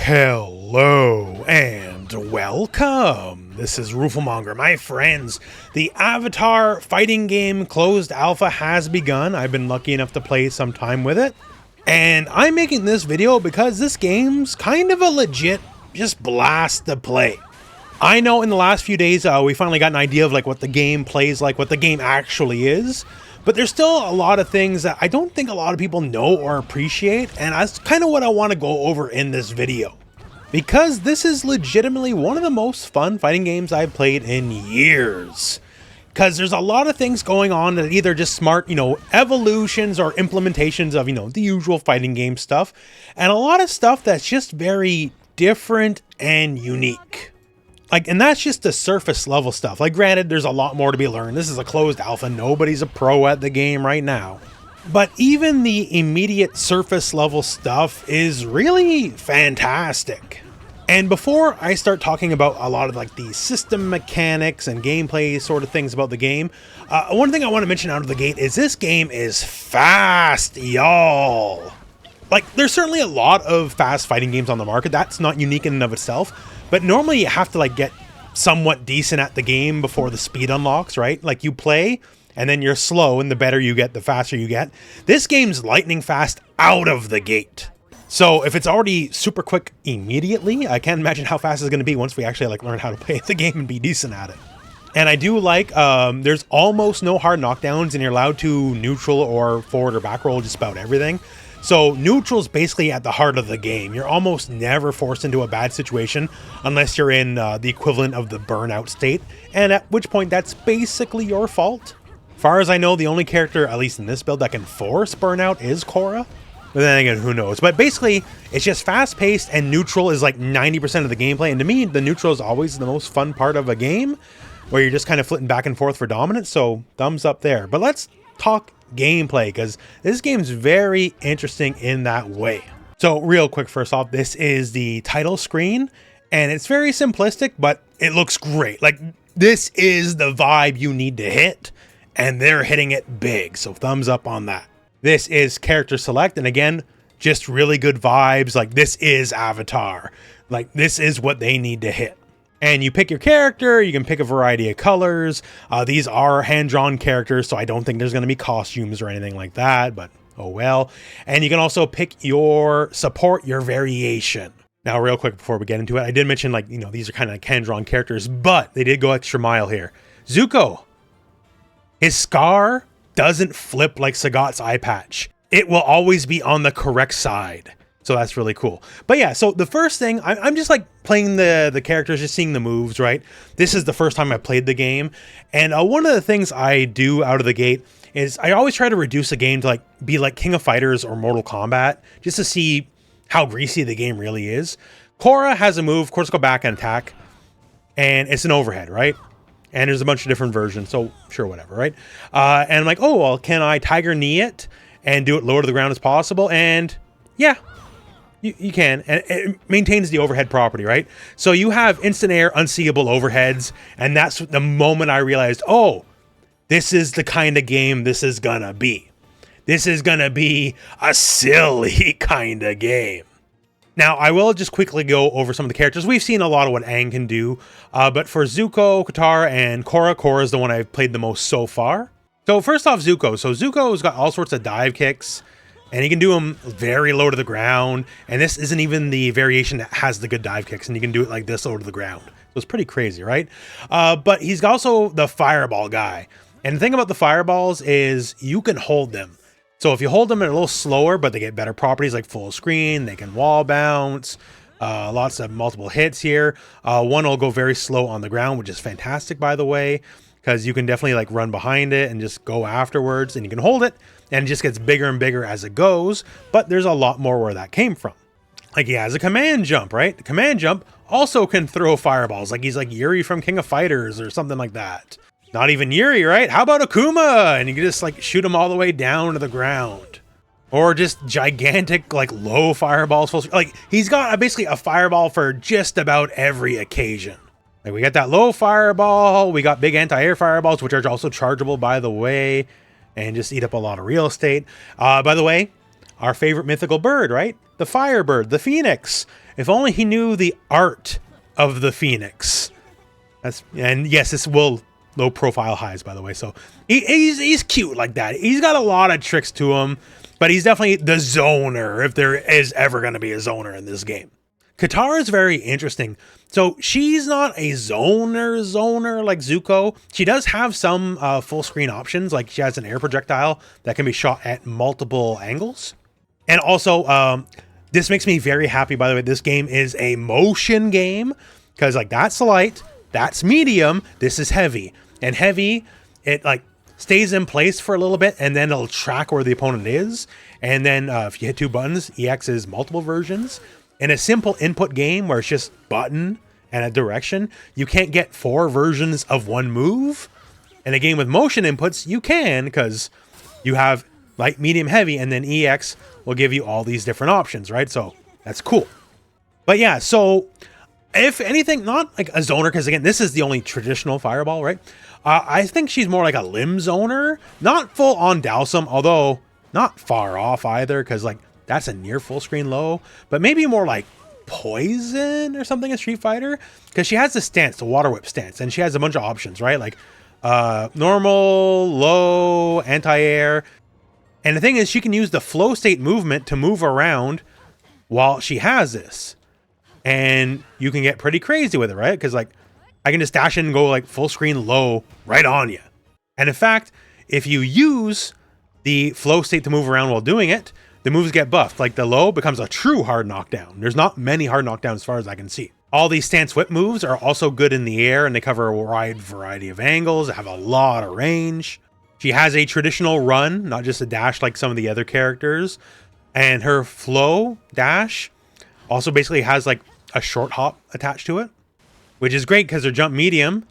Hello and welcome. This is Rooflemonger. My friends, the Avatar fighting game closed alpha has begun. I've been lucky enough to play some time with it. And I'm making this video because this game's kind of a legit just blast to play. I know in the last few days we finally got an idea of like what the game plays like, what the game actually is. But there's still a lot of things that I don't think a lot of people know or appreciate, and that's kind of what I want to go over in this video. Because this is legitimately one of the most fun fighting games I've played in years. Because there's a lot of things going on that either just smart, evolutions or implementations of, the usual fighting game stuff. And a lot of stuff that's just very different and unique. And that's just the surface level stuff. Granted, there's a lot more to be learned. This is a closed alpha. Nobody's a pro at the game right now. But even the immediate surface level stuff is really fantastic. And before I start talking about a lot of the system mechanics and gameplay sort of things about the game, one thing I want to mention out of the gate is this game is fast, y'all. There's certainly a lot of fast fighting games on the market. That's not unique in and of itself. But normally you have to get somewhat decent at the game before the speed unlocks, right? You play and then you're slow, and the better you get, the faster you get. This game's lightning fast out of the gate. So if it's already super quick immediately, I can't imagine how fast it's going to be once we actually learn how to play the game and be decent at it. And I do there's almost no hard knockdowns, and you're allowed to neutral or forward or back roll just about everything. So neutral's basically at the heart of the game. You're almost never forced into a bad situation unless you're in the equivalent of the burnout state, and at which point that's basically your fault. As far as I know, the only character, at least in this build, that can force burnout is Korra. But then again, who knows? But basically, it's just fast-paced, and neutral is 90% of the gameplay. And to me, the neutral is always the most fun part of a game, where you're just kind of flitting back and forth for dominance. So thumbs up there. But let's talk gameplay, because this game's very interesting in that way. So real quick, first off, this is the title screen, and it's very simplistic, but it looks great. This is the vibe you need to hit, and they're hitting it big, so thumbs up on that. This is character select, and again, just really good vibes. This is Avatar. This is what they need to hit. And you pick your character, you can pick a variety of colors. These are hand-drawn characters, so I don't think there's going to be costumes or anything like that, but oh well. And you can also pick your support, your variation. Now, real quick before we get into it, I did mention, these are kind of hand-drawn characters, but they did go extra mile here. Zuko, his scar doesn't flip like Sagat's eye patch. It will always be on the correct side. So that's really cool. But yeah, so the first thing, I'm just playing the characters, just seeing the moves, right? This is the first time I played the game. And one of the things I do out of the gate is I always try to reduce a game to be like King of Fighters or Mortal Kombat, just to see how greasy the game really is. Korra has a move, of course, go back and attack. And it's an overhead, right? And there's a bunch of different versions, so sure, whatever, right? And I'm oh, well, can I Tiger Knee it and do it lower to the ground as possible? And yeah. You can, and it maintains the overhead property, right? So you have instant air, unseeable overheads, and that's the moment I realized, oh, this is the kind of game this is gonna be. This is gonna be a silly kind of game. Now, I will just quickly go over some of the characters. We've seen a lot of what Aang can do, but for Zuko, Katara, and Korra is the one I've played the most so far. So first off, Zuko. So Zuko's got all sorts of dive kicks, and he can do them very low to the ground. And this isn't even the variation that has the good dive kicks. And you can do it like this low to the ground. So it's pretty crazy, right? But he's also the fireball guy. And the thing about the fireballs is you can hold them. So if you hold them, they're a little slower, but they get better properties like full screen. They can wall bounce. Lots of multiple hits here. One will go very slow on the ground, which is fantastic, by the way, because you can definitely run behind it and just go afterwards. And you can hold it. And it just gets bigger and bigger as it goes, but there's a lot more where that came from. He has a command jump, right? The command jump also can throw fireballs, he's like Yuri from King of Fighters or something like that. Not even Yuri, right? How about Akuma? And you can just shoot them all the way down to the ground. Or just gigantic, low fireballs. He's got basically a fireball for just about every occasion. We got that low fireball, we got big anti-air fireballs, which are also chargeable, by the way, and just eat up a lot of real estate. By the way, our favorite mythical bird, right? The firebird, the phoenix. If only he knew the art of the phoenix. And yes, this will low profile highs, by the way. So he's cute like that. He's got a lot of tricks to him, but he's definitely the zoner if there is ever going to be a zoner in this game. Katara is very interesting. So she's not a zoner like Zuko. She does have some full screen options, like she has an air projectile that can be shot at multiple angles. And also, this makes me very happy, by the way. This game is a motion game because like that's light. That's medium, this is heavy. And heavy, it like stays in place for a little bit and then it'll track where the opponent is. And then if you hit 2 buttons, EX is multiple versions. In a simple input game where it's just button and a direction, you can't get 4 versions of one move. In a game with motion inputs, you can, because you have light, medium, heavy, and then EX will give you all these different options, right? So that's cool. But yeah, so if anything, not like a zoner, because again, this is the only traditional fireball, right? I think she's more like a limb zoner, not full on Dowsum, although not far off either, because like that's a near full screen low, but maybe more like poison or something in Street Fighter, because she has the stance, the water whip stance, and she has a bunch of options, right? Like normal, low, anti-air. And the thing is, she can use the flow state movement to move around while she has this. And you can get pretty crazy with it, right? Because like I can just dash in and go like full screen low right on you. And in fact, if you use the flow state to move around while doing it, the moves get buffed. Like the low becomes a true hard knockdown. There's not many hard knockdowns as far as I can see. All these stance whip moves are also good in the air and they cover a wide variety of angles. They have a lot of range. She has a traditional run, not just a dash like some of the other characters. And her flow dash also basically has like a short hop attached to it, which is great because her jump medium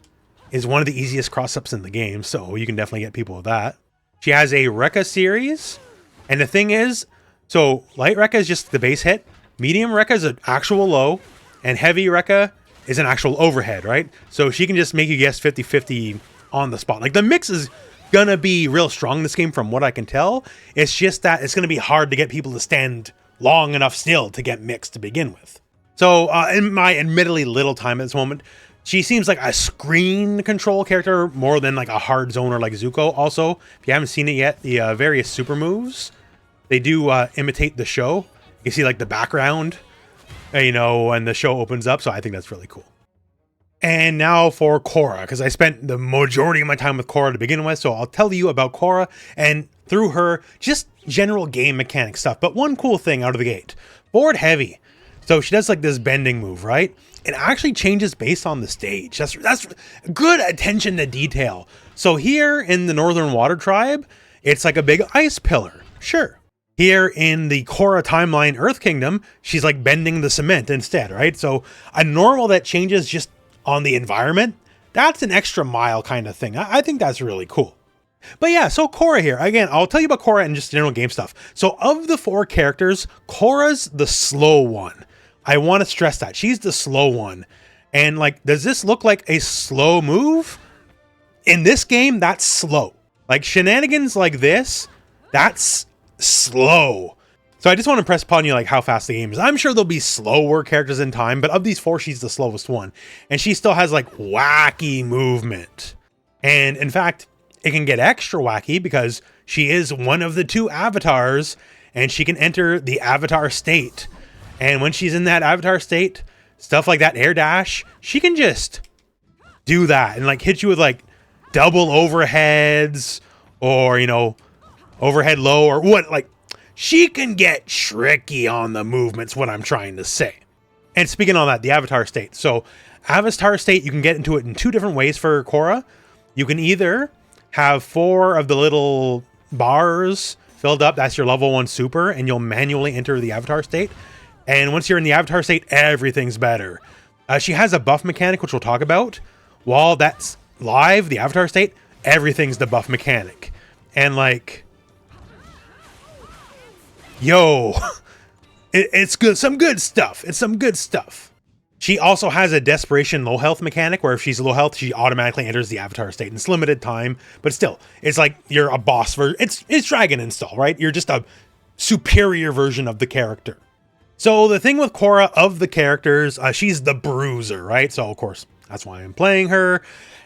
is one of the easiest cross-ups in the game, so you can definitely get people with that. She has a Rekka series, and the thing is, so light Rekka is just the base hit, medium Rekka is an actual low, and heavy Rekka is an actual overhead, right? So she can just make you guess 50-50 on the spot. Like the mix is gonna be real strong in this game from what I can tell. It's just that it's gonna be hard to get people to stand long enough still to get mixed to begin with. So in my admittedly little time at this moment, she seems like a screen control character more than like a hard zoner like Zuko. Also, if you haven't seen it yet, the various super moves, they do imitate the show. You see like the background, you know, when the show opens up. So I think that's really cool. And now for Korra, because I spent the majority of my time with Korra to begin with. So I'll tell you about Korra and through her, just general game mechanic stuff. But one cool thing out of the gate, forward heavy. So she does like this bending move, right? It actually changes based on the stage. That's good attention to detail. So here in the Northern Water Tribe, it's like a big ice pillar. Sure. Here in the Korra timeline Earth Kingdom, she's like bending the cement instead, right? So a normal that changes just on the environment, that's an extra mile kind of thing. I think that's really cool. But yeah, so Korra here. Again, I'll tell you about Korra and just general game stuff. So of the 4 characters, Korra's the slow one. I want to stress that. She's the slow one. And like, does this look like a slow move? In this game, that's slow. Like shenanigans like this, that's slow. So I just want to press upon you like how fast the game is. I'm sure there'll be slower characters in time, but of these 4, she's the slowest one. And she still has like wacky movement. And in fact, it can get extra wacky because she is one of the 2 avatars and she can enter the avatar state. And when she's in that avatar state, stuff like that air dash, she can just do that and like hit you with like double overheads or, you know, overhead low or what. Like she can get tricky on the movements, what I'm trying to say. And speaking on that, the avatar state. So avatar state, you can get into it in 2 different ways for Korra. You can either have 4 of the little bars filled up. That's your level 1 super, and you'll manually enter the avatar state. And once you're in the avatar state, everything's better. She has a buff mechanic, which we'll talk about. While that's live, the avatar state, everything's the buff mechanic. And like, yo, it's good. Some good stuff. It's some good stuff. She also has a desperation low health mechanic where if she's low health, she automatically enters the avatar state. And it's limited time, but still, it's like you're a boss for it's Dragon Install, right? You're just a superior version of the character. So the thing with Korra of the characters, she's the bruiser, right? So of course, that's why I'm playing her.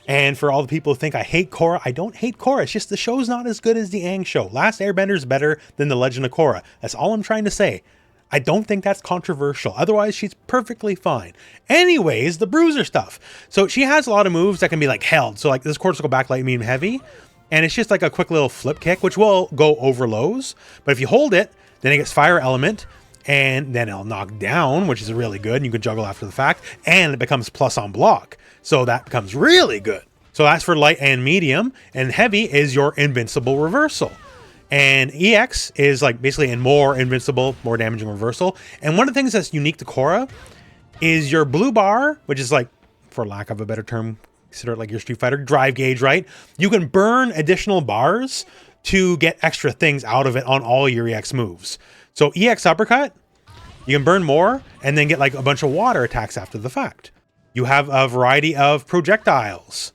And for all the people who think I hate Korra, I don't hate Korra. It's just the show's not as good as the Aang show. Last Airbender is better than The Legend of Korra. That's all I'm trying to say. I don't think that's controversial. Otherwise, she's perfectly fine. Anyways, the bruiser stuff. So she has a lot of moves that can be like held. So like this cortical backlight, medium, heavy. And it's just like a quick little flip kick, which will go over lows. But if you hold it, then it gets fire element. And then it'll knock down, which is really good. And you can juggle after the fact. And it becomes plus on block. So that becomes really good. So that's for light and medium. And heavy is your invincible reversal. And EX is like basically in more invincible, more damaging reversal. And one of the things that's unique to Korra is your blue bar, which is like, for lack of a better term, consider it like your Street Fighter drive gauge, right? You can burn additional bars to get extra things out of it on all your EX moves. So EX uppercut, you can burn more and then get like a bunch of water attacks after the fact. You have a variety of projectiles.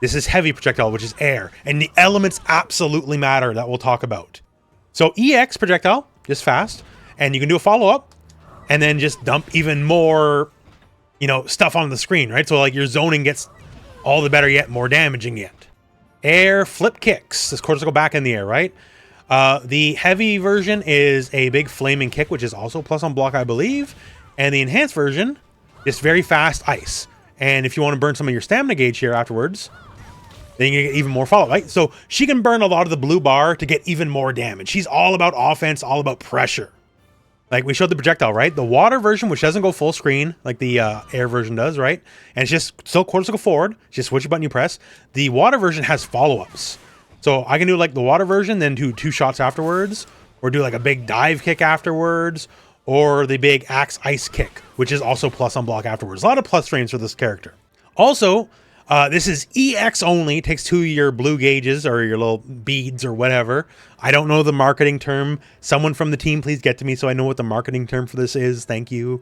This is heavy projectile, which is air. And the elements absolutely matter that we'll talk about. So EX projectile, just fast. And you can do a follow-up and then just dump even more, you know, stuff on the screen, right? So like your zoning gets all the better yet, more damaging yet. Air flip kicks. This cortical back in the air, right? The heavy version is a big flaming kick, which is also plus on block, I believe. And the enhanced version is very fast ice. And if you want to burn some of your stamina gauge here afterwards, then you get even more follow, right? So she can burn a lot of the blue bar to get even more damage. She's all about offense, all about pressure. Like we showed the projectile, right? The water version, which doesn't go full screen like the air version does, right? And it's just still cortical forward. Just switch a button you press. The water version has follow-ups. So I can do like the water version, then do 2 shots afterwards, or do like a big dive kick afterwards, or the big axe ice kick, which is also plus on block afterwards. A lot of plus frames for this character. Also, this is EX only. It takes 2 of your blue gauges or your little beads or whatever. I don't know the marketing term. Someone from the team, please get to me so I know what the marketing term for this is. Thank you.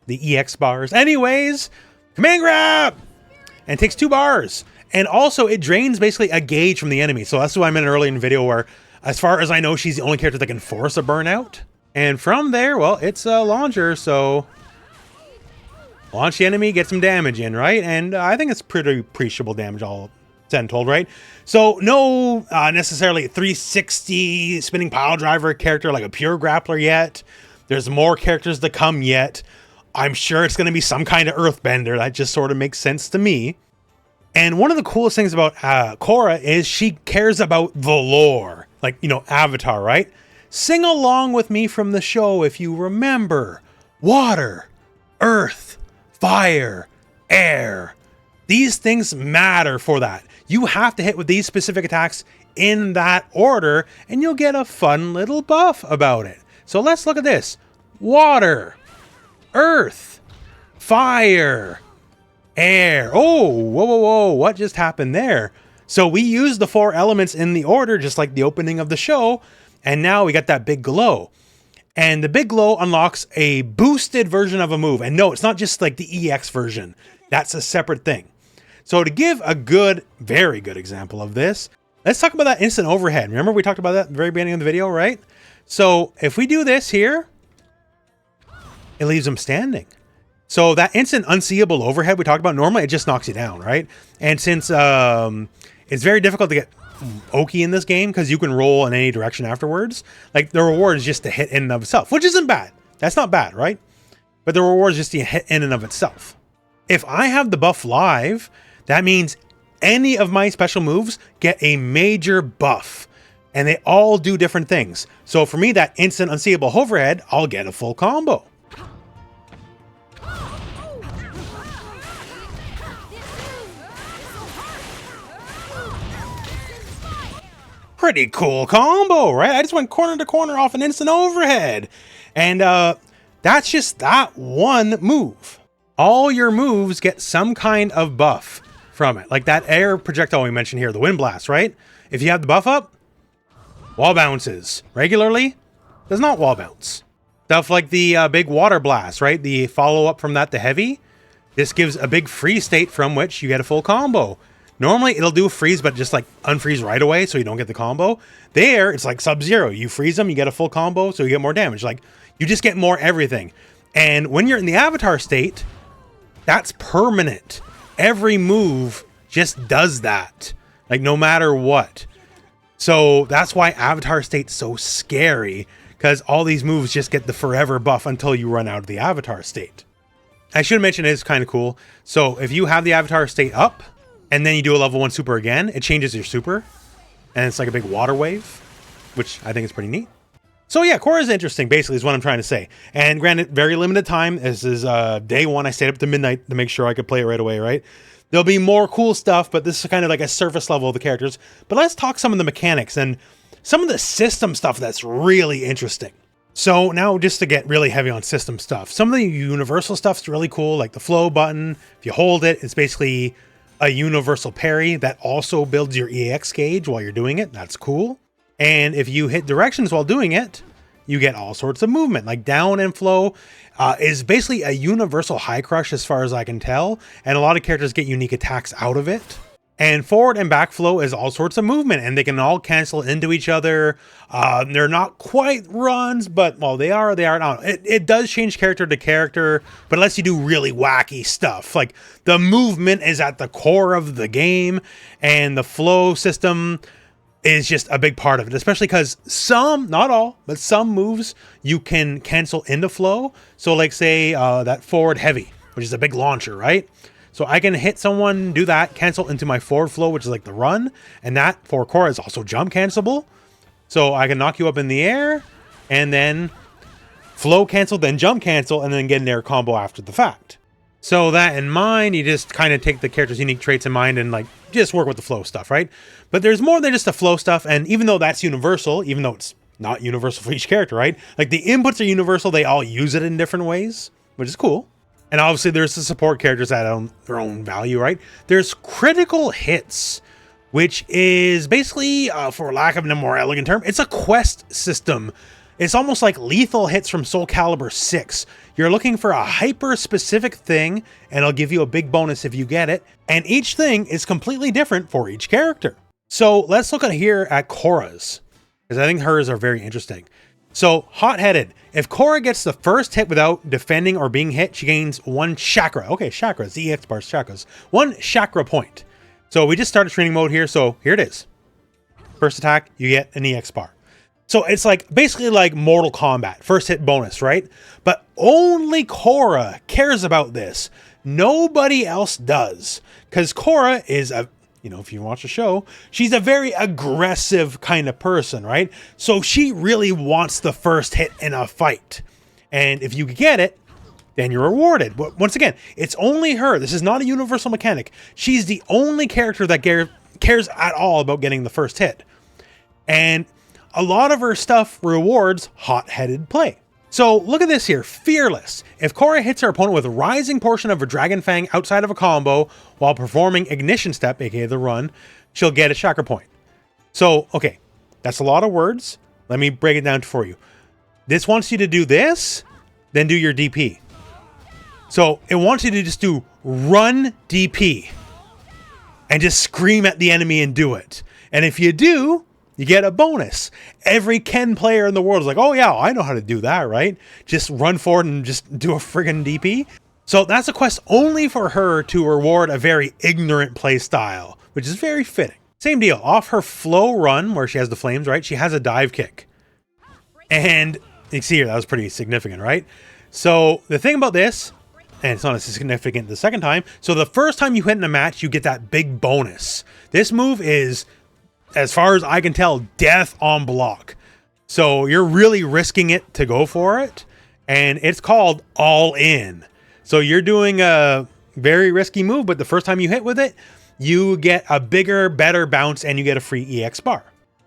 The EX bars. Anyways, command grab! And it takes 2 bars. And also, it drains basically a gauge from the enemy. So that's what I meant earlier in the video where, as far as I know, she's the only character that can force a burnout. And from there, well, it's a launcher, so launch the enemy, get some damage in, right? And I think it's pretty appreciable damage, all said and told, right? So no necessarily 360 spinning pile driver character like a pure grappler yet. There's more characters to come yet. I'm sure it's going to be some kind of earthbender. That just sort of makes sense to me. And one of the coolest things about Korra is she cares about the lore. Like, you know, Avatar, right? Sing along with me from the show if you remember. Water, earth, fire, air. These things matter for that. You have to hit with these specific attacks in that order, and you'll get a fun little buff about it. So let's look at this. Water, earth, fire, air. Oh, whoa, whoa, whoa. What just happened there? So we used the 4 elements in the order, just like the opening of the show. And now we got that big glow. And the big glow unlocks a boosted version of a move. And no, it's not just like the EX version. That's a separate thing. So to give a good, very good example of this, let's talk about that instant overhead. Remember we talked about that at the very beginning of the video, right? So if we do this here, it leaves them standing. So that instant unseeable overhead we talked about, normally it just knocks you down, right? And since it's very difficult to get Oki in this game because you can roll in any direction afterwards, like the reward is just to hit in and of itself, which isn't bad. That's not bad, right? But the reward is just to hit in and of itself. If I have the buff live, that means any of my special moves get a major buff and they all do different things. So for me, that instant unseeable overhead, I'll get a full combo. Pretty cool combo, right? I just went corner to corner off an instant overhead. And that's just that one move. All your moves get some kind of buff from it. Like that air projectile we mentioned here, the wind blast, right? If you have the buff up, wall bounces. Regularly, does not wall bounce. Stuff like the big water blast, right? The follow-up from that, the heavy. This gives a big free state from which you get a full combo. Normally it'll do a freeze, but just like unfreeze right away so you don't get the combo. There, it's like Sub-Zero. You freeze them, you get a full combo, so you get more damage. Like, you just get more everything. And when you're in the avatar state, that's permanent. Every move just does that. Like, no matter what. So that's why avatar state's so scary, because all these moves just get the forever buff until you run out of the avatar state. I should mention it's kind of cool. So if you have the avatar state up, and then you do a level 1 super again, it changes your super. And it's like a big water wave, which I think is pretty neat. So yeah, Korra is interesting, basically, is what I'm trying to say. And granted, very limited time. This is day 1. I stayed up to midnight to make sure I could play it right away, right? There'll be more cool stuff, but this is kind of like a surface level of the characters. But let's talk some of the mechanics and some of the system stuff that's really interesting. So now just to get really heavy on system stuff, some of the universal stuff's really cool, like the flow button. If you hold it, it's basically a universal parry that also builds your EX gauge while you're doing it. That's cool. And if you hit directions while doing it, you get all sorts of movement, like down and flow is basically a universal high crush as far as I can tell. And a lot of characters get unique attacks out of it. And forward and back flow is all sorts of movement, and they can all cancel into each other. They're not quite runs, but well, they are. Not. It does change character to character, but it lets you do really wacky stuff. Like the movement is at the core of the game, and the flow system is just a big part of it, especially because some, not all, but some moves you can cancel into flow. So like say that forward heavy, which is a big launcher, right? So I can hit someone, do that, cancel into my forward flow, which is like the run. And that for Korra is also jump cancelable. So I can knock you up in the air and then flow cancel, then jump cancel, and then get an air combo after the fact. So that in mind, you just kind of take the character's unique traits in mind and like just work with the flow stuff, right? But there's more than just the flow stuff. And even though that's universal, even though it's not universal for each character, right? Like the inputs are universal. They all use it in different ways, which is cool. And obviously there's the support characters that own their own value, right? There's critical hits, which is basically, for lack of a more elegant term, it's a quest system. It's almost like lethal hits from Soul Calibur 6. You're looking for a hyper-specific thing, and it'll give you a big bonus if you get it. And each thing is completely different for each character. So let's look at here at Korra's, because I think hers are very interesting. So, hot-headed. If Korra gets the first hit without defending or being hit, she gains 1 chakra. Okay, chakras, the EX bars, chakras. 1 chakra point. So we just started training mode here, so here it is. First attack, you get an EX bar. So it's like basically like Mortal Kombat, first hit bonus, right? But only Korra cares about this. Nobody else does. Because Korra is a, you know, if you watch the show, she's a very aggressive kind of person, right? So she really wants the first hit in a fight. And if you get it, then you're rewarded. But once again, it's only her. This is not a universal mechanic. She's the only character that cares at all about getting the first hit. And a lot of her stuff rewards hot-headed play. So look at this here, Fearless. If Korra hits her opponent with a rising portion of her Dragon Fang outside of a combo while performing Ignition Step, aka the run, she'll get a chakra point. So, okay, that's a lot of words. Let me break it down for you. This wants you to do this, then do your DP. So it wants you to just do run DP and just scream at the enemy and do it. And if you do, you get a bonus. Every Ken player in the world is like, oh yeah, I know how to do that, right? Just run forward and just do a friggin' DP. So that's a quest only for her to reward a very ignorant play style, which is very fitting. Same deal, off her flow run, where she has the flames, right? She has a dive kick. And you see here, that was pretty significant, right? So the thing about this, and it's not as significant the second time, so the first time you hit in a match, you get that big bonus. This move is, as far as I can tell, death on block. So you're really risking it to go for it. And it's called All In. So you're doing a very risky move, but the first time you hit with it, you get a bigger, better bounce and you get a free EX bar.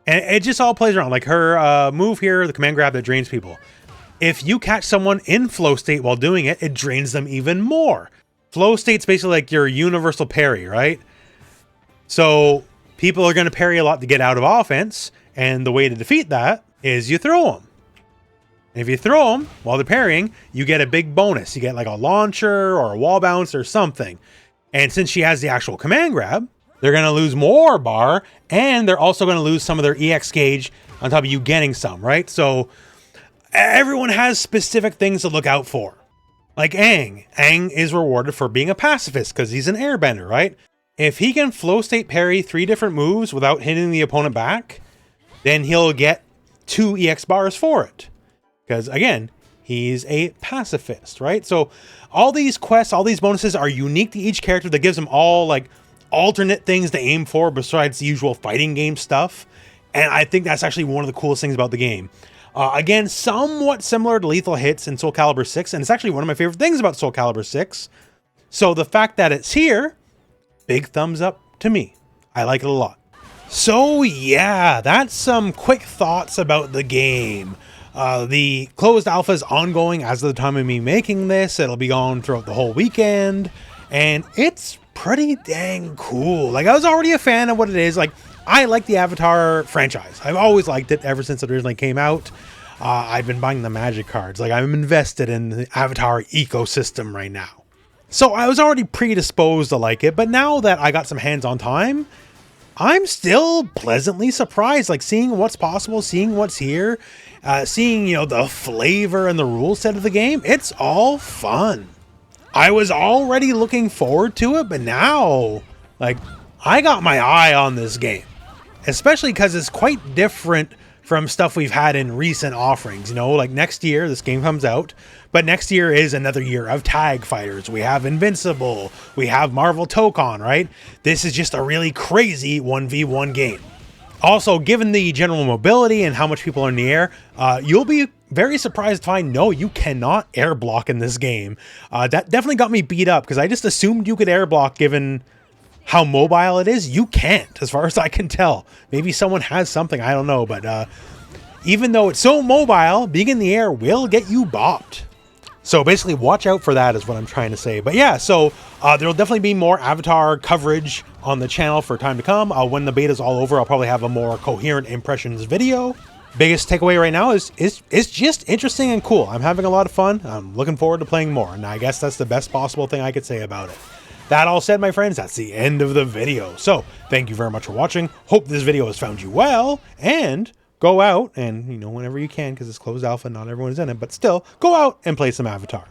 And it just all plays around. Like her move here, the command grab that drains people. If you catch someone in flow state while doing it, it drains them even more. Flow state's basically like your universal parry, right? So people are going to parry a lot to get out of offense, and the way to defeat that is you throw them. And if you throw them while they're parrying, you get a big bonus. You get like a launcher or a wall bounce or something. And since she has the actual command grab, they're going to lose more bar, and they're also going to lose some of their EX gauge on top of you getting some, right? So everyone has specific things to look out for. Like Aang. Aang is rewarded for being a pacifist because he's an airbender, right? If he can flow state parry 3 different moves without hitting the opponent back, then he'll get 2 EX bars for it. Because again, he's a pacifist, right? So all these quests, all these bonuses are unique to each character that gives them all like alternate things to aim for besides the usual fighting game stuff. And I think that's actually one of the coolest things about the game. Again, somewhat similar to Lethal Hits in Soul Calibur 6, and it's actually one of my favorite things about Soul Calibur 6. So the fact that it's here, big thumbs up to me. I like it a lot. So yeah, that's some quick thoughts about the game. The closed alpha is ongoing as of the time of me making this. It'll be on throughout the whole weekend, and it's pretty dang cool. Like, I was already a fan of what it is. Like, I like the Avatar franchise. I've always liked it ever since it originally came out. I've been buying the magic cards. Like, I'm invested in the Avatar ecosystem right now. So I was already predisposed to like it, but now that I got some hands-on time, I'm still pleasantly surprised. Like, seeing what's possible, seeing what's here, seeing, you know, the flavor and the rule set of the game. It's all fun. I was already looking forward to it, but now, like, I got my eye on this game. Especially because it's quite different from stuff we've had in recent offerings. You know, like next year, this game comes out, but next year is another year of tag fighters. We have Invincible, we have Marvel Tokon, right? This is just a really crazy 1v1 game. Also, given the general mobility and how much people are in the air, you'll be very surprised to find, no, you cannot air block in this game. That definitely got me beat up because I just assumed you could air block given how mobile it is. You can't, as far as I can tell. Maybe someone has something, I don't know, but even though it's so mobile, being in the air will get you bopped. So basically, watch out for that is what I'm trying to say. But yeah, so there'll definitely be more Avatar coverage on the channel for time to come. When the beta's all over, I'll probably have a more coherent impressions video. Biggest takeaway right now is it's just interesting and cool. I'm having a lot of fun. I'm looking forward to playing more, and I guess that's the best possible thing I could say about it. That all said, my friends, that's the end of the video. So thank you very much for watching. Hope this video has found you well, and go out and, you know, whenever you can, because it's closed alpha, not everyone's in it, but still, go out and play some Avatar.